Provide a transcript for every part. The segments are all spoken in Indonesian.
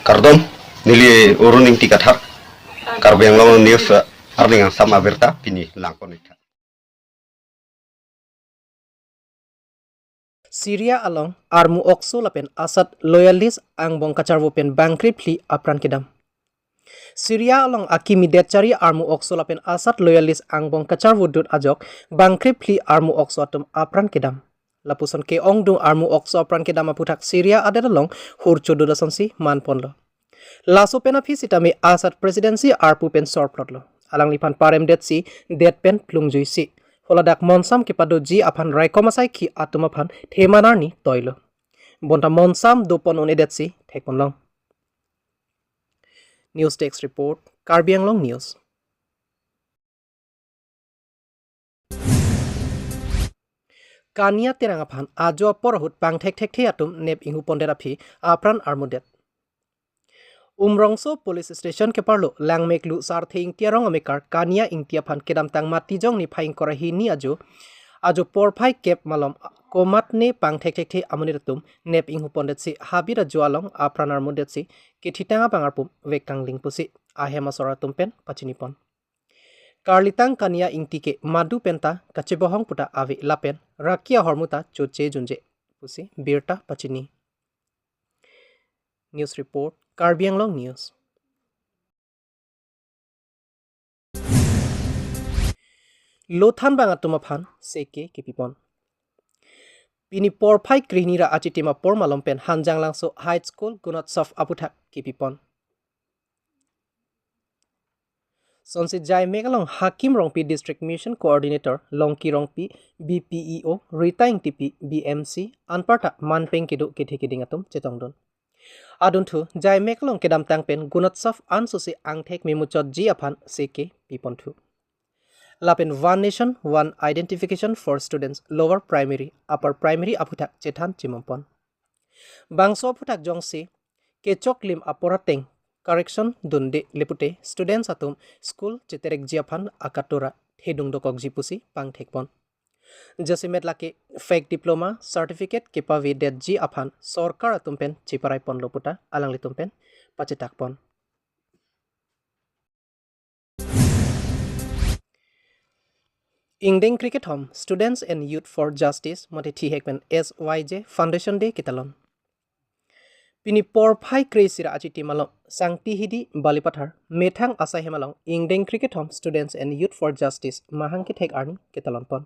Kardom nili uruning tikathar Karbi Anglong news arning sama berta pini langkonita. Syria along armu okso lapen Assad loyalist ang bongkacharwo pen bankruptcy apran kedam. Syria along akimi detchari armu okso lapen Assad loyalist ang bongkacharwo dut ajok bankruptcy armu okso atum apran kedam. Lapuson ke ongdung armu okso apran kedam aputak Syria adalong hurcho dodasansi manponlo. Laso pen apisitami Assad presidency arpu pen sorplotlo. Alang lipan parem detsi det pen plungjuisi. Holadak monsam kipado ji apan raikomasai ki atumapan themanarni toilo. Bonta monsam dopon unedetsi thekponlong. News Desk Report, Karbi Anglong News. Kania tirangapan ajo porahut pang thek atum neb ingu ponderapi apran armudet. Umrongso police station ke parlo langmeklu sarthing tiarong amekar kania ingtiapan kedam tang matijong ni phaing korahi ni ajo porphai kep malom komat ne pang thek amuniratum nep inghu pondetsi habira joalong apranar mudetsi ke thitanga pangarpum vekang lingpusi ahema soratum pen pachinipon karlitang kania ingtike madu penta kachebohong puta avi lapen rakia hormuta choche junje pusi birta pachini. News Report, Karbi Anglong News. Lothan banga tumaphan seke kipipon. Pini porphai krinira achitima pormalompen hanjang langso high school gunotsof aputhak kipipon. Sonsi jai megalong hakim rongpi district mission coordinator longki rongpi BPEO ritaing tipi BMC anparta manpeng kidu kithikidingatum chetongdon. Aduntu jai mekalong kedam tangpen gunotsof ansusi angthek memuchot ji aphan seke pipontu. Lapen one nation one identification for students lower primary upper primary aputhak chethan chimampon. Bangso aputhak jongsi kechok lim aporateng correction dunde lepute students atum school cheterek ji aphan akatora hedung dokok jipusi pangthekpon. Jasimet lake fake diploma certificate kepavi det ji aphan sorkar atumpen chiparai pon loputa alang litumpen pachitakpon. Ingdeng cricket home students and youth for justice mate thihekpen SYJ foundation day kitalon. Pini porphai kreisira achiti malong sangti hidi balipathar methang asai hemalong Ingdeng cricket home students and youth for justice mahang kithek arni kitalon pon.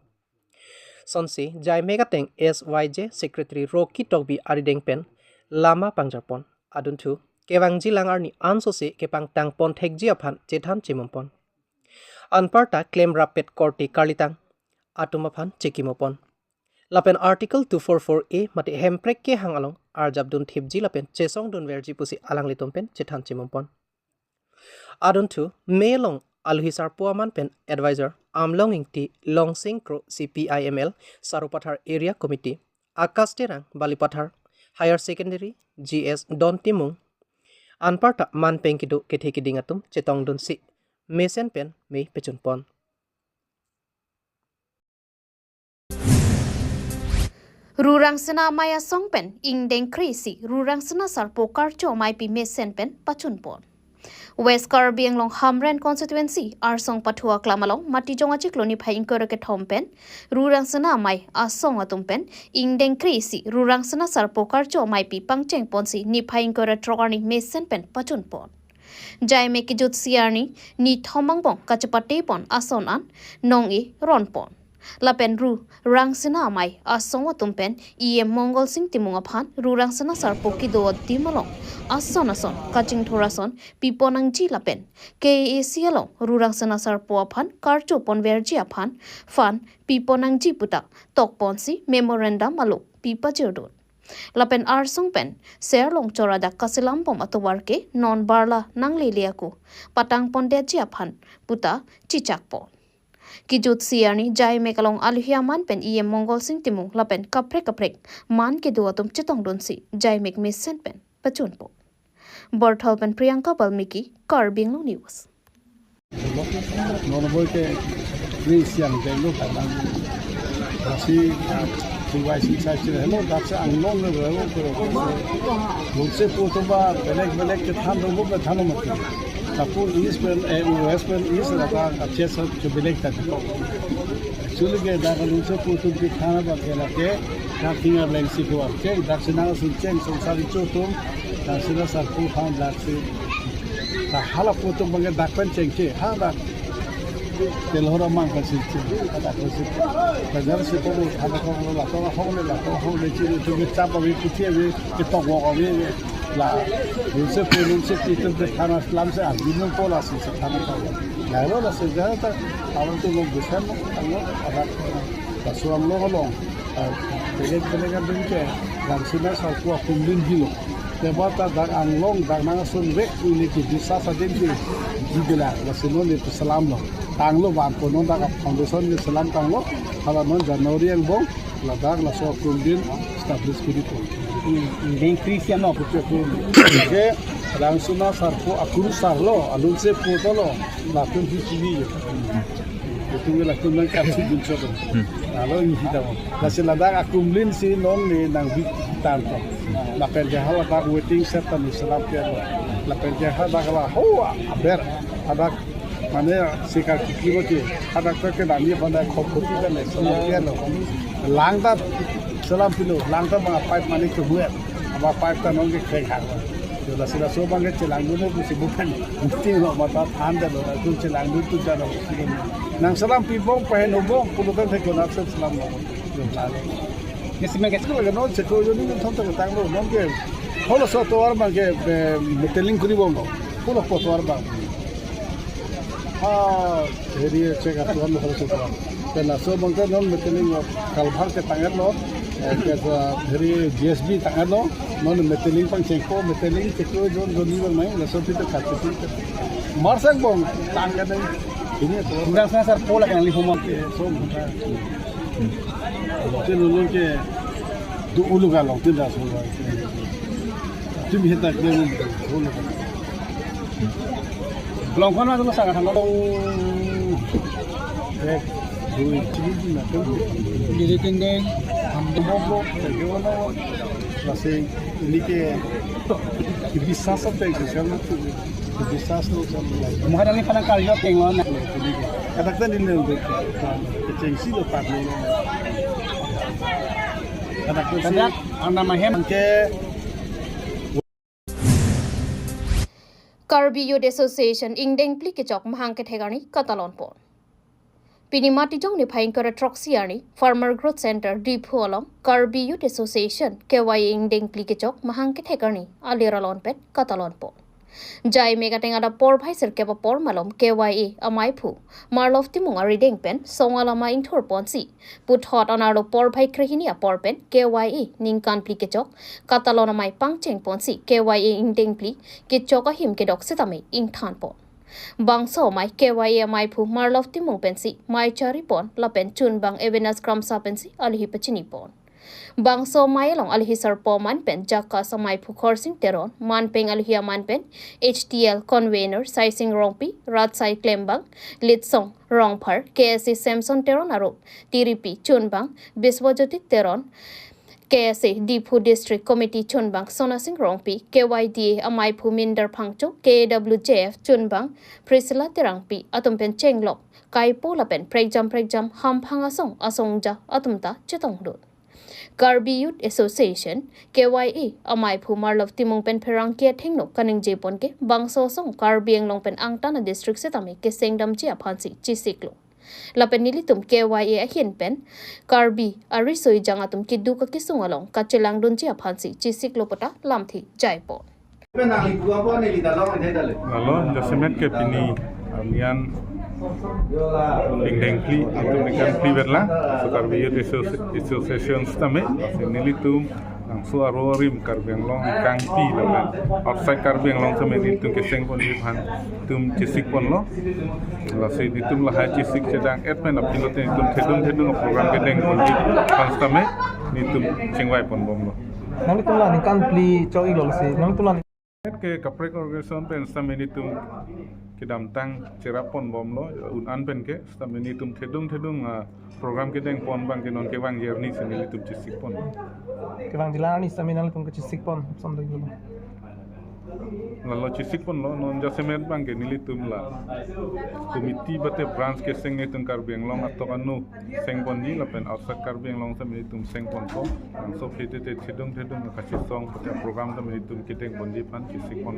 Sonsi jai megateng SYJ secretary Rocky Togbi arideng pen lama pangjarpon aduntu kewangji langarni ansose kepang tangpon thekji aphan chethan chimumpon anparta claim rapid korti karlitang atumaphan chekimopon lapen article 244A mate hemprek ke hangalong arjabdun thipji lapen chesong dun verji pusi alang litompen chethan chimumpon aduntu melong Alhisar Puaman pen advisor Amlong ingti Longsing Kro CPIML Sarupathar Area Committee Akas Terang Balipathar Higher Secondary GS Don Timung Anparta Man Penkido Kethekidingatum Chetong Dun Si Mesen pen me pechunpon. Rurang sena maya songpen ingdeng krisi rurang sena sarpokar cho mai pi mesen pen pachunpon. West Karbi Anglong Hamren constituency arsong pathua klamalong matijong achikloni phaing koreke thompen rurang sena mai asong atumpen ingdeng krisi rurang sena sarpokar cho mai pi pangcheng ponsi ni phaing kore trogarni mesen pen pachunpon jai me kijut siarni ni thomangbong kachapate pon asonan nongi ronpon lapen ru rang sena mai asong atumpen mongol sing timung aphan rurang sena sarpoki do dimalong ason kaching thorason piponang ji lapen KAC along rurang sena sarpo aphan karcho ponverji aphan fan piponang ji putak tokponsi memorandum alok pipa jerdon lapen arsong pen serlong chorada kasilampom atowarke non barla nangleliaku patang pondeji aphan puta chichakpon kijut siarni jai mekalong alhiaman pen mongol sing timung lapen kaprek man ke duatum chitong donsi jai mek mesen pen pachunpo Borthal pen Priyanka Balmiki Karbi Anglong News Lungse putuba belek ke than robo ke than mati. Tapu east pen west pen east lata अच्छे से जो belek ta. Actually ke da lungse putub ke thana ba ke late ka tinga belek si ko ke daksina sun chen sari chutum daksina sarpu khan daksi. Ta hala putub bange dakpen chen ke ha da telhora mang ka si ada ko si bajar si ko ada ko la ko le chi tu ke chapa bi putie bi ke to ko bi la lungse pu lungse titel de thana islam se abinun ko la si thana ko la ro la se jata awan tu log bishan no ada kasuam lo long belek din ke daksina sa ko kumbin hilo Tebata dar anglong dar nang sun wek ini ki bisa sadin ki digela wasino ni salam lo anglo ban ko non da foundation ni salam tanglo hala non January ang bong la dar la so kumbin establish kuri ko din Christian no puche ko ke langsuna sarpo akuru sarlo alun se potolo la kun hi chivi itu la kun nang kapsi bin so alo ni hita la se la dar akumlin si non ni nang bit tanto la perjaha la dar waiting set ni salam ke la perjaha da la ho aber ada mane sikar kikiro ke ada ke nami banda khopoti ka le salam ke lo langta salam pilo langta ma pipe mane ke huwe aba pipe ta nong ke khek ha to la sila so bange chelang no ko sibukan mesti lo mata than da lo tu chelang tu ja lo nang salam pi bong pa no bong pulutan ke na salam lo Kasi may kasi ko no se ko yo ni thon ta tang lo non ke holo so to ar ma ke meteling kuri bong holo po to ar ba heri che ka to no holo so to te na so bong ka non meteling kalbhar ke tangat lo ke heri GSB tangat lo non meteling pang cheng ko meteling ke ko jon jon ni mai la so pi ta ka ti mar sang bong tang ka dai ini to urang sa sar pola kan li homo ke so Itu nulung ke du ulu galong tidak semua. Itu bisa tak dengan ulu. Belum kan ada masalah kan long. Dua cincin nak tu. Jadi tinggal ambil bobo, terjemah masih ini ke bisa sampai ke sana tu. Bisa sampai. Mungkin ni kadang kali nak tengok nak. Kadang-kadang ini untuk kecengsi tu tak ni. Kadang anda mahem ke Karbi Youth Association ingdeng pli ke chok mahang ke thegani katalon pon Pini mati jong ni phaing kara troxiani Farmer Growth Center Deep Holom Karbi Youth Association KY ingdeng pli ke chok mahang ke thegani aliralon pet katalon pon Jai mega teng ada por bhai ser keba por malom KYA amai phu marlof timung ari deng pen songala ma inthor ponsi put hot anaro por bhai krehini por pen KYA ning kan pli ke chok katalona mai pangcheng ponsi KYA ing deng pli ke choka him ke dok setame ing than pon bangso mai KYA amai phu marlof timung pensi mai chari pon la pen chun bang evenas kramsa pensi ali hi pachini pon Bangso mayalong alhisar po man pen jaka sa may pukorsing teron man peng alihia man pen HTL convener sizing rongpi ratsai klembang litsong rongpar KSC Samson teron arop tiripi chunbang biswajotik teron KSA Dipu District Committee chunbang sonasing rongpi KYDA amai puminder pangcho KWJF chunbang Priscilla terangpi atum pen chenglok kaipo la pen pregjam hampanga asongja atumta chetong dut Karbi Youth Association KYA amai phu marlov timung pen pherang ke thengno kaning jepon ke bangso song Karbi Anglong pen angtana district setami ke sengdam chi aphansi chi siklo lapen nilitum KYA ahin pen Karbi arisoi jangatum kiddu ka kisungalong kachelang dun chi aphansi chi siklo pota lamthi jaipon Lalu jasmet ke pini amian ingdeng pli atau dengan pli berla Karbi Youth Association stame nilitum langsung arorim Karbi Anglong kang pi lawan outside Karbi Anglong stame nilitum keseng pon dipan tum cisik pon lo lasi ditum lah cisik sedang admin apilot nilitum thedung program kedeng pon di pan stame nilitum cengwai pon bom lo nang tulan kan pli choi lo se nang tulan ke kaprek organisasi pen stamenitum kidam tang cerapon bom lo an pen ke stamenitum thedung program ke deng pon bang ke non ke bang jerni semenitum cisik pon Kebang dilani seminal tung kecisik pon sampai dulu. Lalu cisik pun lo non jasa semen bang ke nilitum la komiti bate branch ke seng nitum Karbi Anglong atau anu seng pon ni lapen outside Karbi Anglong sama nitum seng pon ko ang so hite te thedung kasih song bate program sama nitum kiteng pon di pan cisik pon.